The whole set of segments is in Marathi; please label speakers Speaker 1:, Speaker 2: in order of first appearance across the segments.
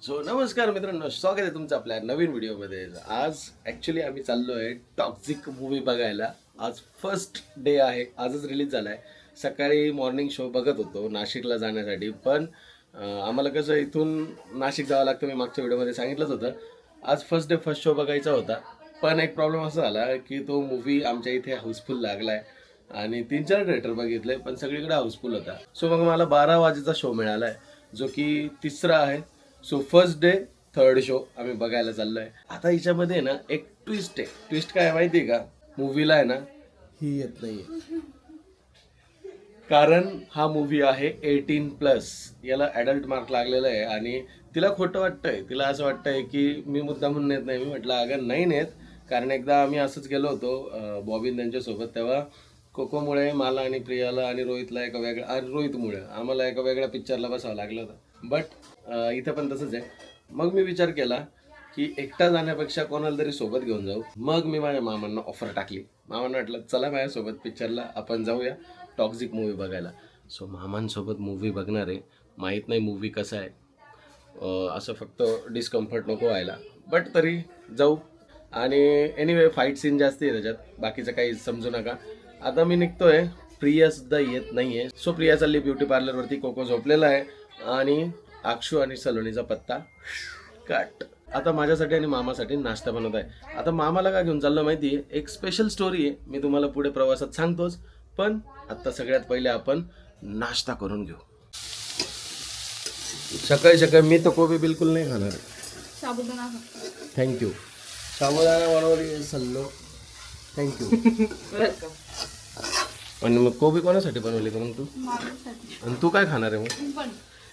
Speaker 1: सो नमस्कार मित्रांनो, स्वागत आहे तुमचं आपल्या नवीन व्हिडिओमध्ये. आज ॲक्च्युली आम्ही चाललो आहे टॉक्झिक मूवी बघायला. आज फर्स्ट डे आहे, आजच रिलीज झाला आहे. सकाळी मॉर्निंग शो बघत होतो नाशिकला जाण्यासाठी, पण आम्हाला कसं इथून नाशिक जावं लागतं, मी मागच्या व्हिडिओमध्ये सांगितलंच होतं. आज फर्स्ट डे फर्स्ट शो बघायचा होता, पण एक प्रॉब्लेम असा झाला की तो मूवी आमच्या इथे हाऊसफुल लागला आहे आणि 3-4 थिएटर बघितले, पण सगळीकडे हाऊसफुल होता. सो मग मला 12 वाजेचा शो मिळाला आहे, जो की तिसरा आहे. So first day third show आम्ही बघायला चाललो आहे. आता हिच्यामध्ये ना एक ट्विस्ट आहे. ट्विस्ट काय माहिती आहे का? मूवीला आहे ना ही येत नाही, कारण हा मूवी आहे 18+. याला ॲडल्ट मार्क लागलेला आहे आणि तिला खोटं वाटतंय. तिला असं वाटतंय की मी मुद्दामून नेत नाही. मी म्हटलं अगं नाही नेत, कारण एकदा आम्ही असंच गेलो होतो बॉबीन त्यांच्यासोबत. तेव्हा कोकोमुळे मला आणि प्रियाला आणि रोहितला एका वेगळ्या रोहितमुळे आम्हाला एका वेगळ्या पिक्चरला बसावं लागलं होतं. बट इथं पण तसंच आहे. मग मी विचार केला की एकटा जाण्यापेक्षा कोणाला तरी सोबत घेऊन जाऊ. मग मी माझ्या मामांना ऑफर टाकली. मामांना म्हटलं चला माझ्यासोबत पिक्चरला, आपण जाऊया टॉक्झिक मूवी बघायला. सो मामांसोबत मूवी बघणार आहे. माहीत नाही मूवी कसा आहे, असं फक्त डिस्कम्फर्ट नको व्हायला, बट तरी जाऊ. आणि एनिवे फाईट सीन जास्त आहे त्याच्यात, बाकीचं काही समजू नका. आता मी निघतोय, प्रिया सुद्धा येत नाही आहे. सो प्रिया चालली ब्युटी पार्लरवरती, कोको झोपलेला आहे आणि अक्षू आणि सलोनीचा पत्ता कट. आता माझ्यासाठी आणि मामासाठी नाश्ता बनवत आहे. आता मामाला काय घेऊन चाललं माहिती आहे, एक स्पेशल स्टोरी आहे, मी तुम्हाला पुढे प्रवासात सांगतोच. पण आता सगळ्यात पहिले आपण नाश्ता करून घेऊ. सकाळी सकाळी मी तर कोबी बिलकुल नाही खाणार.
Speaker 2: साबुदाणा
Speaker 1: थँक्यू. साबुदाणा बनवली सल्लो, थँक्यू. आणि मग कोबी कोणासाठी बनवली का मग तू? आणि तू काय खाणार आहे मग?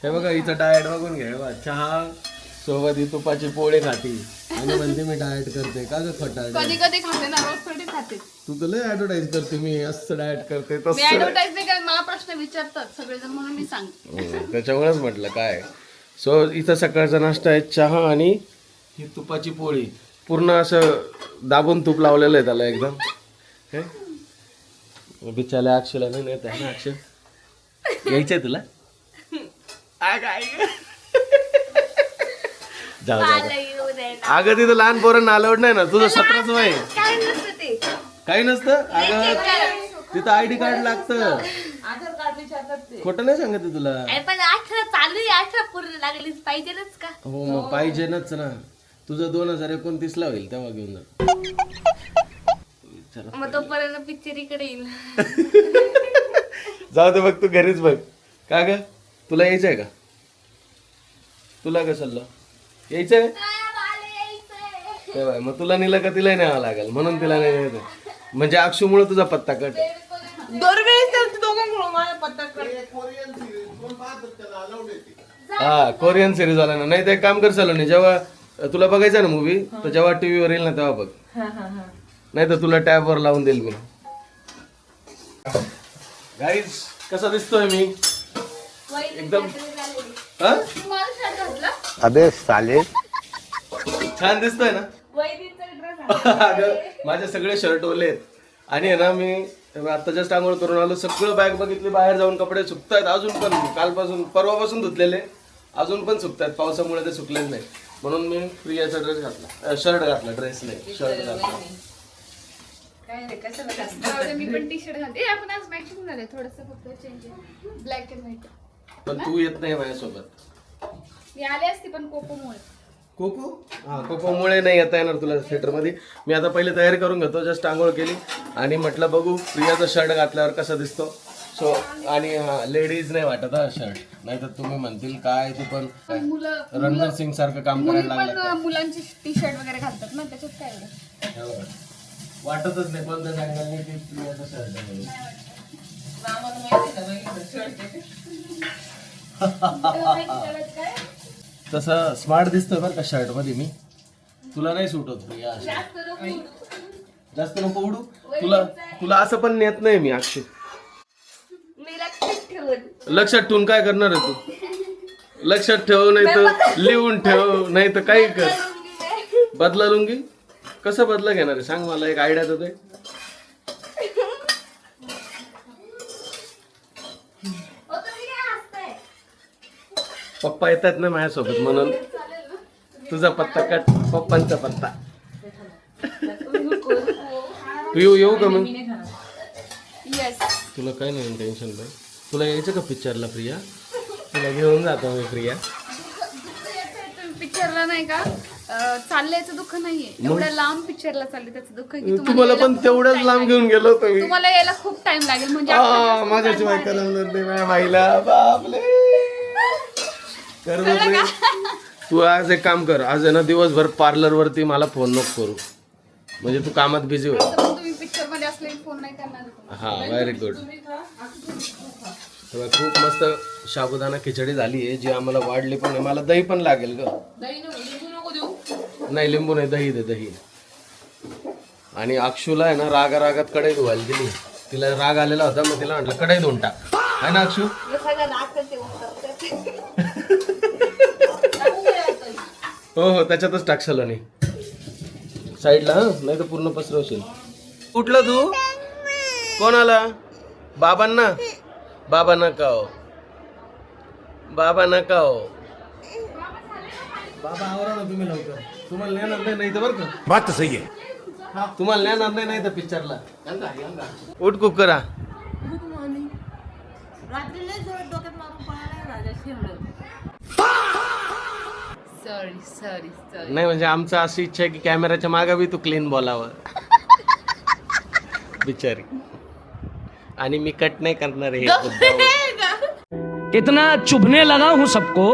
Speaker 1: हे बघा हिचं डाएट बघून घे. बघा चहा सोबत ही तुपाची पोळी खाती आणि म्हणते मी डाएट करते. का ग खोटा?
Speaker 2: कधी कधी खाते ना, रोज थोडी खाते.
Speaker 1: तू तर लय ऍडव्हर्टाईज करते, मी असं डाएट करते
Speaker 2: मी
Speaker 1: तसं.
Speaker 2: ऍडव्हर्टाइज नाही करत, मला प्रश्न विचारतात सगळेजण म्हणून मी सांगते.
Speaker 1: त्याच्यामुळेच म्हटलं काय. सो इथं सकाळचा नाश्ता आहे, चहा आणि ही तुपाची पोळी. पूर्ण असं दाबून तूप लावलेलं आहे त्याला एकदम. हे बिचाऱ्या अक्षला नाही नेत आहे ना. अक्षय यायचंय तुला? जाऊ अगं तिथं लहान पोरांना अलाउड नाही ना. तुझं 17च वय. काही नसतं अगं, तिथं ID कार्ड लागतं.
Speaker 2: आधार कार्ड विचारतात.
Speaker 1: खोटं नाही सांगत आहे तुला.
Speaker 2: पण 18 चालू आहे, 18 पूर्ण लागलीच पाहिजेच का?
Speaker 1: हो मग पाहिजेनच ना. तुझं 2029 ला होईल तेव्हा घेऊन जा.
Speaker 2: मग तोपर्यंत पिक्चर इकडे येईल.
Speaker 1: जाऊ दे, बघ तू घरीच बघ. का ग तुला यायचंय का? तुला का सल्ला यायचंय? तेव्हा मग तुला नेलं का तिला न्यावं लागेल, म्हणून तिला नाही नेत. म्हणजे अक्षूमुळे तुझा पत्ता कट.
Speaker 2: दरवेळेस दोघांमुळे माझा पत्ता
Speaker 1: हा कोरियन सिरीज वाला ना. नाही तर एक काम कर सलोनी, जेव्हा तुला बघायचं ना मूवी, तर जेव्हा टीव्ही वर येईल ना तेव्हा बघ. नाही तर तुला टॅब वर लावून देईल मी. गाईज कसा दिसतोय मी एकदम? हा
Speaker 3: अबे साले,
Speaker 1: छान दिसतोय ना. अगं माझे सगळे शर्ट ओले आहेत आणि आहे ना, मी आता जस्ट आंघोळ करून आलो. सगळं बॅग बघितली, बाहेर जाऊन कपडे सुकतायत अजून पण. कालपासून परवापासून धुतलेले अजून पण सुकतायत, पावसामुळे ते सुकलेच नाही. म्हणून मी प्रियाचा ड्रेस घातला, शर्ट घातला, ड्रेस नाही शर्ट घातला.
Speaker 2: मी पण टी शर्ट घालते. आपण आज मॅचिंग झाले थोडंसं, फक्त चेंज ब्लॅक अँड व्हाईट.
Speaker 1: पण तू येत नाही माझ्यासोबत.
Speaker 2: मी आले असते पण कोकोमुळे.
Speaker 1: कोको? हा कोकोमुळे नाही येता येणार तुला थिएटरमध्ये. मी आता पहिले तयारी करून घेतो. जस्ट आंघोळ केली आणि म्हटलं बघू प्रियाचा शर्ट घातल्यावर कसा दिसतो. सो आणि हा लेडीज नाही वाटत हा शर्ट, नाही तर तुम्ही म्हणतील काय तू पण रणवीर सिंग सारखं काम करायला लागलं.
Speaker 2: मुलांची टी शर्ट वगैरे घालतात ना, त्याच्यात काय एवढं
Speaker 1: वाटतच नाही कोणत्या सांगाल की प्रियाचा शर्ट आहे. तसं स्मार्ट दिसतोय बरं का शर्ट मध्ये मी. तुला नाही सूट होत प्रिया. जास्त नको उडू. तुला असं पण नेत नाही मी अक्षय. लक्षात ठेवून काय करणार आहे तू? लक्षात ठेव, नाही तर लिहून ठेव, नाही तर काही कर. बदला लुंगी कसं बदला घेणार आहे सांग मला, एक आयडिया तर दे. पप्पा येतात ना माझ्यासोबत म्हणून. तुझा पत्ता कट, पप्पांचा पत्ता. तू येऊ का मग?
Speaker 2: येस.
Speaker 1: तुला काय नाही टेन्शन नाही. तुला यायचं का पिक्चरला प्रिया? तुला घेऊन जातो मी प्रिया.
Speaker 2: पिक्चरला नाही का चालल्याचं दुःख नाहीये, एवढ्या लांब पिक्चरला चालले त्याचं दुःख आहे की
Speaker 1: तुम्हाला पण तेवढंच लांब घेऊन गेलो होतो मी.
Speaker 2: तुम्हाला यायला खूप टाइम लागेल म्हणजे
Speaker 1: माझ्याशिवाय करमणार नाही माझ्या बाईला. बापले करमत नाही. तू आज एक काम कर, आज आहे ना दिवसभर पार्लर वरती मला फोन नको करू, म्हणजे तू कामात बिझी होईल.
Speaker 2: तुम्ही पिक्चर मध्ये असले फोन नाही करणार.
Speaker 1: हा व्हेरी गुड. खूप मस्त साबुदाणा खिचडी झाली आहे, जी आम्हाला वाढली पण आहे. मला दही पण लागेल ग. नाही लिंबू नाही, दही दे दही. आणि अक्षूला आहे ना रागात कढई धुवायला दिली. तिला राग आलेला होता, मग तिला म्हटलं कढई धुवून टाक. आहे ना अक्षू? हो त्याच्यातच टाकशाल आणि साईडला. नाही तर पूर्ण पसरवशील. कुठलं तू? कोण आला? बाबांना? बाबा नका हो, बाबा नका हो. बाबा आवरा ना तुम्ही लवकर. तुम्हाला नेणार नाही तर बरं का.
Speaker 3: बात तो सही है.
Speaker 1: तुम्हाला नेणार नाही तर पिक्चरला. उठ कुकरा.
Speaker 2: सॉरी.
Speaker 1: नाही म्हणजे आमचं अशी इच्छा आहे की कॅमेराच्या मागे बी तू क्लीन बोलावं. बिचारी. आणि मी कट नाही करणार हे.
Speaker 4: इतना चुभने लगा हूं सबको,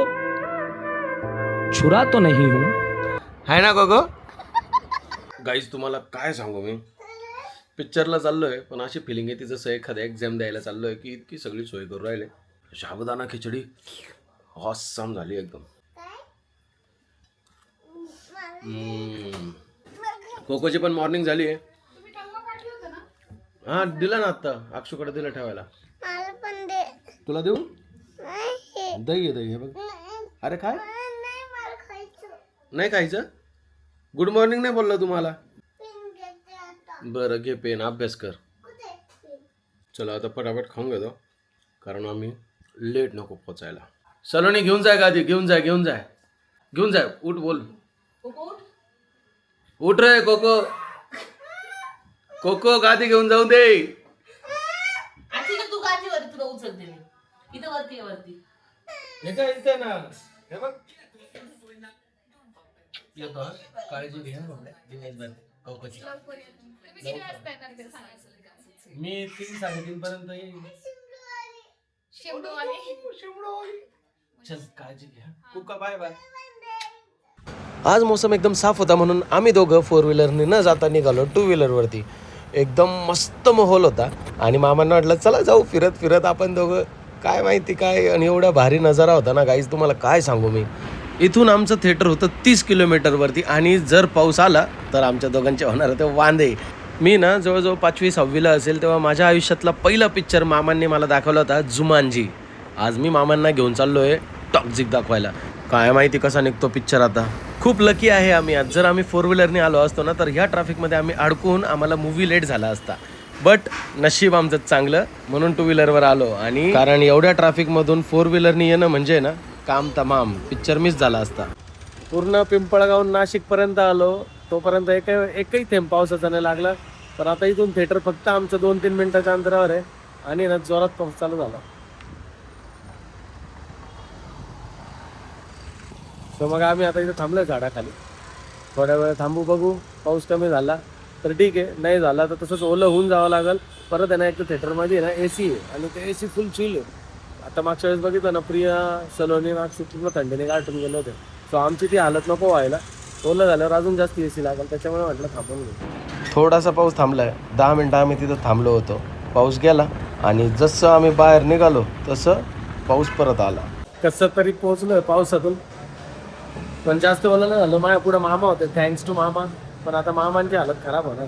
Speaker 4: छुरा तो नहीं हूं.
Speaker 1: आहे ना गोगो? गाईज तुम्हाला काय सांगू मी, पिक्चरला चाललोय पण अशी फिलिंग आहे ती जसं एखाद्या एक्झाम द्यायला चाललोय की इतकी सगळी सोय करून राहिले. साबुदाणा खिचडी हॉसम झाली एकदम. कोकोची पण मॉर्निंग झाली आहे. हा दिला ना आता, अक्षूकडे दिलं ठेवायला. तुला देऊ? दही आहे हे बघ. अरे काय नाही खायचं? गुड मॉर्निंग नाही बोलला तुम्हाला? बरं घे पेन, अभ्यास कर. चला आता पटापट खाऊन घेतो कारण आम्ही लेट नको पोचायला. सलोनी घेऊन जाय गादी, घेऊन जाय. उठ बोल. उठ रे कोको. कोको गादी घेऊन जाऊ दे.
Speaker 5: तू गादीवर तुला उचलते मी. इथं वरती
Speaker 1: इथे ना हे बघ. येतो काळजी घे कोकोची. मी 3-3:30 पर्यंत येईल. चल काळजी घ्या. कुका बाय बाय. आज मोसम एकदम साफ होता म्हणून आम्ही दोघं 4 व्हीलरने न जाता निघालो 2 व्हीलरवरती. एकदम मस्त माहोल होता आणि मामांना म्हटलं चला जाऊ फिरत आपण दोघं. काय माहिती काय, आणि एवढा भारी नजारा होता ना गाईज, तुम्हाला काय सांगू मी. इथून आमचं थिएटर होतं 30 किलोमीटरवरती आणि जर पाऊस आला तर आमच्या दोघांचे होणार होते वांदे. मी ना जवळजवळ 5वी-6वीला असेल तेव्हा माझ्या आयुष्यातला पहिला पिक्चर मामांनी मला दाखवला होता जुमानजी. आज मी मामांना घेऊन चाललो आहे टॉक्झिक दाखवायला. काय माहिती कसा निघतो पिक्चर आता. खूप लकी आहे आम्ही आज. जर आम्ही 4 व्हीलरने आलो असतो ना तर ह्या ट्रॅफिकमध्ये आम्ही अडकून आम्हाला मूवी लेट झाला असता. बट नशीब आमचं चांगलं म्हणून 2 व्हीलरवर आलो. आणि कारण एवढ्या ट्रॅफिकमधून 4 व्हीलरने येणं म्हणजे ना काम तमाम. पिक्चर मिस झाला असता. पूर्ण पिंपळगाव नाशिकपर्यंत आलो तोपर्यंत एकही थेंब पावसाचा नाही लागला. पण आता इथून थिएटर फक्त आमचं 2-3 मिनिटाच्या अंतरावर आहे आणि ना जोरात पाऊस चालू झाला. सो मग आम्ही आता इथे थांबलो झाडाखाली. थोड्या वेळ थांबू, बघू पाऊस कमी झाला तर ठीक आहे, नाही झाला तर तसंच ओलं होऊन जावं लागेल. परत आहे ना एक तर थिएटरमध्ये आहे ना AC आहे आणि ते AC फुल चिल आहे. आता मागच्या वेळेस बघितलं ना प्रिया सलोनी मागच्या पूर्ण थंडीने गाठून गेलो होते. सो आमची ती हालत नको व्हायला. ओलं झाल्यावर अजून जास्त AC लागेल, त्याच्यामुळे म्हटलं थांबून घेऊ. थोडासा पाऊस थांबलाय. 10 मिनटं आम्ही तिथं थांबलो होतो. पाऊस गेला आणि जसं आम्ही बाहेर निघालो तसं पाऊस परत आला. कसं तरी पोहोचलो पावसातून, पण जास्त ओलं नाही झालं. माझ्या पुढे मामा होते, थँक्स टू मामा. पण आता मामांची हालत खराब होणार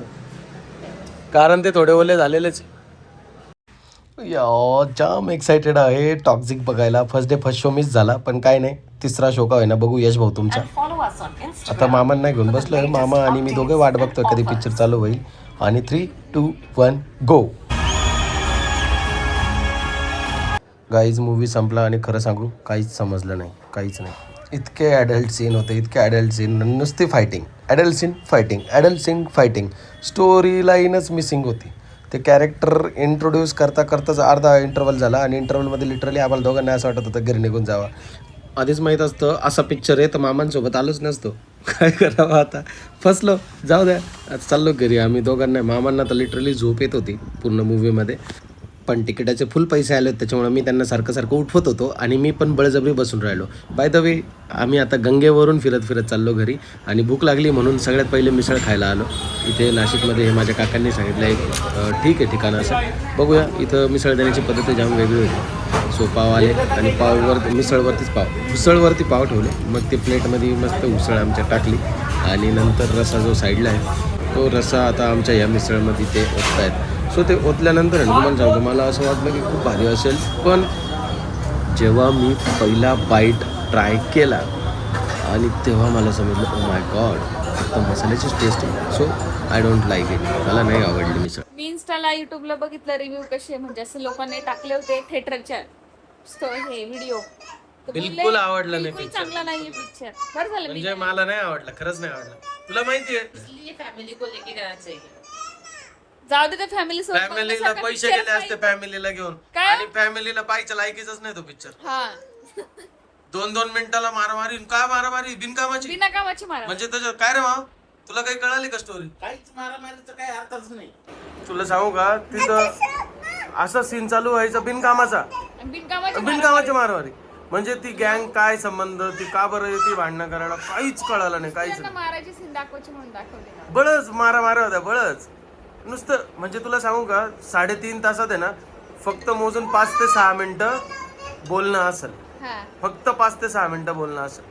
Speaker 1: कारण ते थोडे ओले झालेलेच. जाम एक्साइटेड आहे टॉक्झिक बघायला. First day first show miss झाला पण काय नाही, 3रा शो का होईना बघू. यश भाऊ तुमचा. आता मामांना घेऊन बसलोय. मामा आणि मी दोघे वाट बघतोय कधी पिक्चर चालू होईल. आणि 3, 2, 1 गो. गाईज मूवी संपला आणि खरं सांगू काहीच समजलं नाही, काहीच नाही. इतके ॲडल्ट सीन होते, इतके ॲडल्ट सीन, नुसती fighting, adult scene fighting, adult scene fighting, story लाईनच मिसिंग होती. ते कॅरेक्टर इंट्रोड्यूस करता करताच अर्धा इंटरवल झाला आणि इंटरवलमध्ये लिटरली आम्हाला दोघांना असं वाटत होतं घरी निघून जावा. आधीच माहीत असतं असा पिक्चर आहे तर मामांसोबत आलोच नसतो. काय करावं आता, फसलो, जाऊ द्या, आता चाललो घरी. आम्ही दोघांना, मामांना तर लिटरली झोप येत होती पूर्ण मूवीमध्ये, पण तिकिटाचे फुल पैसे आले होते त्याच्यामुळे मी त्यांना सारखं सारखं उठवत होतो आणि मी पण बळजबरी बसून राहिलो. बाय द वे, आम्ही आता गंगेवरून फिरत फिरत चाललो घरी आणि भूक लागली म्हणून सगळ्यात पहिले मिसळ खायला आलो. इथे नाशिकमध्ये हे माझ्या काकांनी सांगितलं एक ठीक आहे ठिकाण असं, बघूया. इथं मिसळ देण्याची पद्धत जाम वेगळी होती. सो पाव आले आणि पाववर, मिसळवरतीच पाव, उसळवरती पाव ठेवले. मग ते प्लेटमध्ये मस्त उसळ आमच्या टाकली आणि नंतर रसा जो साईडला आहे तो रसा आता आमच्या या मिसळमध्ये ते ओततायत. सो ते ओतल्यानंतर तुम्हाला सांगतो, मला असं वाटलं की खूप भारी असेल, पण जेव्हा मी पहिला बाईट ट्राय केला आणि तेव्हा मला समजलं ओ माय गॉड, फक्त मसाल्याचीच टेस्ट आहे. So I don't like it, मला नाही आवडली मिसळ.
Speaker 2: मी इंस्टाला युट्यूबला बघितलं रिव्ह्यू कसे, म्हणजे असं लोकांनी टाकले होते थिएटरच्या हे व्हिडिओ,
Speaker 1: बिलकुल आवडलं नाही
Speaker 2: बिलकुल चांगला नाहीये पिक्चर. बरं झालं मी
Speaker 1: म्हणजे मला नाही आवडलं, खरंच नाही आवडलं. तुला माहिती आहे,
Speaker 5: इसलिए फैमिली को लेके जाना चाहिए.
Speaker 2: जाऊ दे त्या फॅमिली सोबत
Speaker 1: फॅमिलीला पैसे गेले असते फॅमिलीला घेऊन,
Speaker 2: काय?
Speaker 1: आणि फॅमिलीला पाहायचं लायकीच नाही तो पिक्चर.
Speaker 2: हा
Speaker 1: 2-2 मिनिटाला मारामारी, का मारामारी बिनकामाची,
Speaker 2: बिना कामाची मारा.
Speaker 1: म्हणजे त्याच्यात काय रे भाऊ, तुला काही कळाली का स्टोरी?
Speaker 3: काहीच मारामारीचं काही अर्थच नाही.
Speaker 1: तुला सांगू का, तिथं असा सीन चालू व्हायचा बिनकामाचा,
Speaker 2: बिनकामाची
Speaker 1: बिनकामाची मारामारी. म्हणजे ती गँग काय संबंध, ती का बरं येते भांडणं करायला, काहीच कळालं नाही, काहीच नाही.
Speaker 2: मारायची सीन दाखवायची म्हणून दाखवले ना.
Speaker 1: बळच मारा होत्या, बळच नुसतं. म्हणजे तुला सांगू का, 3.5 तासात आहे ना, फक्त मोजून 5 ते 6 मिनिटं बोलणं असेल,
Speaker 2: हा
Speaker 1: फक्त 5 ते 6 मिनिटं बोलणं असेल.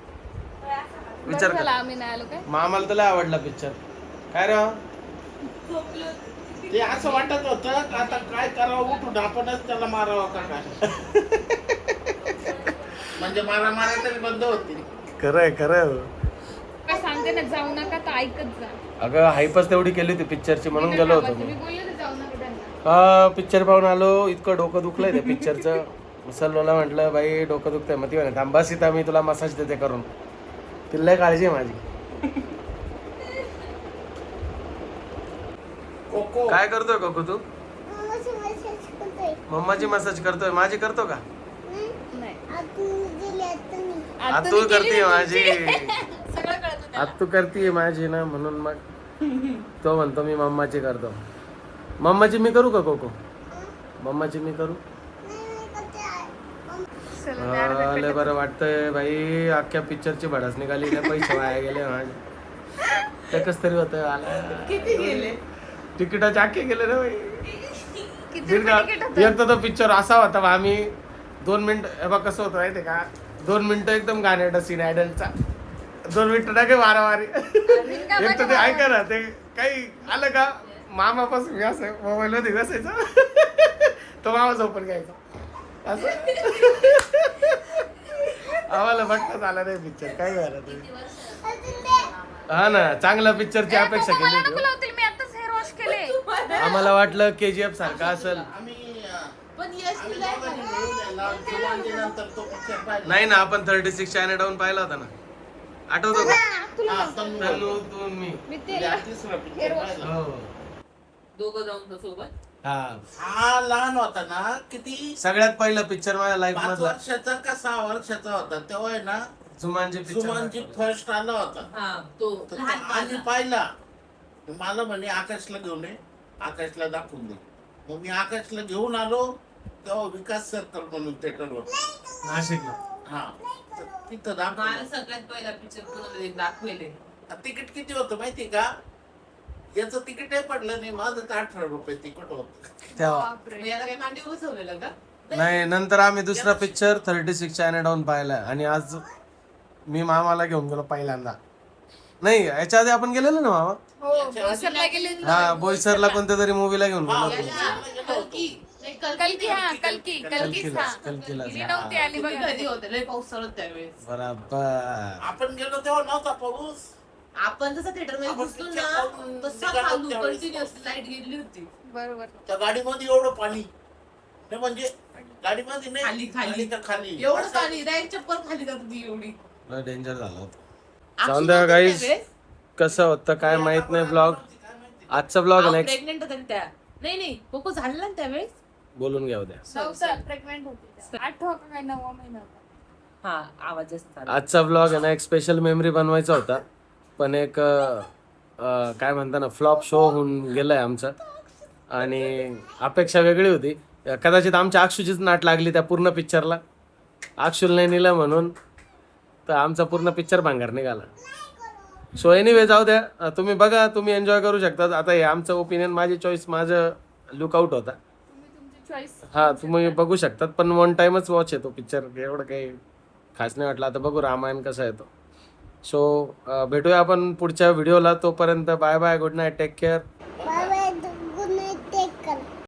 Speaker 1: विचार
Speaker 2: बरं झालं
Speaker 1: कर.
Speaker 2: आम्ही नाही आलो काय.
Speaker 1: मामाला तर लय आवडला पिक्चर. काय रे
Speaker 3: ते असं वाटत होतं का आता काय करावं, उठून आपणच त्याला मारावं का काय. म्हणजे मारा तरी बंद होतील.
Speaker 1: खरंय खरं.
Speaker 2: काय सांगते ना, जाऊ नका तर ऐकत जा.
Speaker 1: अगं हायपच तेवढी केली होती पिक्चरची म्हणून गेलो होतो
Speaker 2: मी
Speaker 1: मी.
Speaker 2: बोलले तर जाऊ नका त्यांना.
Speaker 1: हा पिक्चर पाहून आलो, इतकं डोकं दुखलंय त्या पिक्चरचं. मुसलला म्हटलं बाई डोकं दुखतंय, मग ती म्हणे थांबा सीता मी तुला मसाज देते करून. तिला काळजी आहे माझी.
Speaker 3: कोको
Speaker 1: काय करतोय कोको तू? मम्माची मसाज करतोय, माझी करतो का?
Speaker 2: नाही
Speaker 1: आतू करतीये माझी,
Speaker 2: सगळं कळत होतं.
Speaker 1: आतू करतीये माझी ना, म्हणून मग तो म्हणतो मी मम्माची करतो. मम्माची मी करू का कोको? मम्माची मी करू? लय बरं वाटतंय बाई. अख्ख्या पिक्चरची भडास निघाली, काय पैसे वाया गेले माझे. ते कस तरी होत आला.
Speaker 5: किती गेले?
Speaker 1: तिकिटाचे अख्खे गेले रे बाई.
Speaker 2: किती रुपये तिकीट होतं?
Speaker 1: एक तर तो पिक्चर असा होता, आम्ही 2 मिनिट, हे बघ कसं होतं माहितीये का, 2 मिनिटं एकदम गाण्याचा सीन ॲडल्टचा, 2 मिनिटं ना काही वारावारी. एक तर ते ऐका ना, ते काही आलं का मामापासून मी असं मोबाईल मध्ये बसायचं, तो मामा झोपून घ्यायचा असं. आम्हाला बघताच आला नाही पिक्चर, काय झालं ते. हा ना, चांगला पिक्चरची अपेक्षा केली होती.
Speaker 2: लावतील, मी आताच हेअर वॉश केले.
Speaker 1: आम्हाला वाटलं KGF सारखा असेल.
Speaker 3: आम्ही
Speaker 5: पण यश तुला
Speaker 3: नंतर तो पिक्चर पाहिला.
Speaker 1: नाही ना, आपण 36 चायनाटाउन पाहिला होता ना, आठवतो का?
Speaker 2: तुला
Speaker 1: तनु, तू, मी.
Speaker 2: मी ते
Speaker 3: तिसरा पिक्चर पाहिला.
Speaker 1: हो.
Speaker 5: दोघं जाऊन तर सोबत.
Speaker 1: हा,
Speaker 3: हा लहान होता ना, किती
Speaker 1: सगळ्यात पहिला पिक्चर माझ्या लाईफ
Speaker 3: 5
Speaker 1: मधला
Speaker 3: वर्षाचा का 6 वर्षाचा होता तेव्हा आहे ना,
Speaker 1: सुमानजी
Speaker 3: सुमनजी
Speaker 1: पिक्चर.
Speaker 3: फर्स्ट आला होता.
Speaker 5: हा तो
Speaker 3: तर
Speaker 5: लहान
Speaker 3: आम्ही
Speaker 5: माझा.
Speaker 3: पाहिला. मला म्हणे आकाशला घेऊन ये, आकाशला दाखवून दे. मग मी आकाशला घेऊन आलो, तेव्हा विकास सर्कल म्हणून थिएटरवर.
Speaker 1: नाशिकला.
Speaker 3: हा, तर तिथं
Speaker 5: मला
Speaker 3: दाखवलं.
Speaker 5: सगळ्यात पहिला पिक्चर कोणाला दाखवले.
Speaker 3: तिकीट किती होतं माहिती का? याचं तिकीटही पडलं नाही, माझं तर 18 रुपये तिकीट होतं.
Speaker 1: तेव्हा
Speaker 5: याला काही मांडी बसवलेलं का?
Speaker 1: नाही, नंतर आम्ही दुसरा पिक्चर 36 चायनाटाउन पाहिला आणि आज मी मामाला घेऊन गेलो पहिल्यांदा. नाही, याच्या आधी आपण गेलेलो ना मामा.
Speaker 2: हो बोईसरला गेले.
Speaker 1: हा, बोईसरला कोणत्या तरी मूवीला घेऊन गेलो होतो.
Speaker 5: कल्की. नाही,
Speaker 2: कल्की, हा कल्की, कल्कीच हा.
Speaker 1: कल्कीला.
Speaker 2: गेली नव्हती, आली
Speaker 5: तुम्ही
Speaker 2: बघा.
Speaker 5: घरी होते, लय पाऊस चालत त्यावेळेस.
Speaker 1: बराबर.
Speaker 3: आपण गेलो तेव्हा नव्हता पाऊस.
Speaker 5: आपण जसं थिएटर मध्ये
Speaker 3: आपण
Speaker 5: घुसलो
Speaker 3: picture
Speaker 5: ना,
Speaker 3: पाहून
Speaker 5: तसं
Speaker 3: निघालो
Speaker 5: चालू
Speaker 3: त्यावेळेस.
Speaker 5: कंटिन्युअस लाईट गेली होती.
Speaker 2: बरोबर.
Speaker 3: त्या गाडीमध्ये एवढं पाणी, ते म्हणजे गाडीमध्ये
Speaker 5: खाली
Speaker 3: नाही,
Speaker 5: खाली
Speaker 3: तर खाली
Speaker 5: एवढं पाणी, डायरेक्ट चप्पल खाली जात होती एवढी.
Speaker 1: डेंजर झाला होता.
Speaker 5: अक्षु
Speaker 1: जाऊन द्या
Speaker 5: नव्हती
Speaker 1: guys.
Speaker 5: त्यावेळेस.
Speaker 1: कसं होतं काय माहित नाही. ब्लॉग आजचा ब्लॉग
Speaker 5: अहो,
Speaker 1: नेक्स्ट
Speaker 5: प्रेग्नेंट होत्या ना त्या. नाही पोको झालं ना त्यावेळेस.
Speaker 1: बोलून घ्या उद्या.
Speaker 2: नव्हतं प्रेग्नेंट होती 8 का काय 9 महिना होता.
Speaker 5: हा आवाज जास्त आला.
Speaker 1: आजचा ब्लॉग आहे ना एक स्पेशल मेमरी बनवायचा होता, पण एक काय म्हणता ना फ्लॉप शो होऊन गेलाय आमचा. आणि अपेक्षा वेगळी होती. कदाचित आमच्या अक्षूचीच नाट लागली त्या पूर्ण पिक्चरला. अक्षूला नाही नेलं म्हणून तर आमचा पूर्ण पिक्चर भांगार निघाला. सो एनिवे जाऊ द्या. तुम्ही बघा, तुम्ही एन्जॉय करू शकता. आता हे आमचं ओपिनियन, माझी चॉईस, माझं लुकआउट होता.
Speaker 2: तुम्ही तुमची चॉईस
Speaker 1: हा तुम्ही बघू शकतात, पण वन टाइमच वॉच आहे तो पिक्चर. एवढं काही खास नाही वाटलं. आता बघू रामायण कसा येतो. सो भेटूया आपण पुढच्या व्हिडिओला. तोपर्यंत bye bye, good night, take care.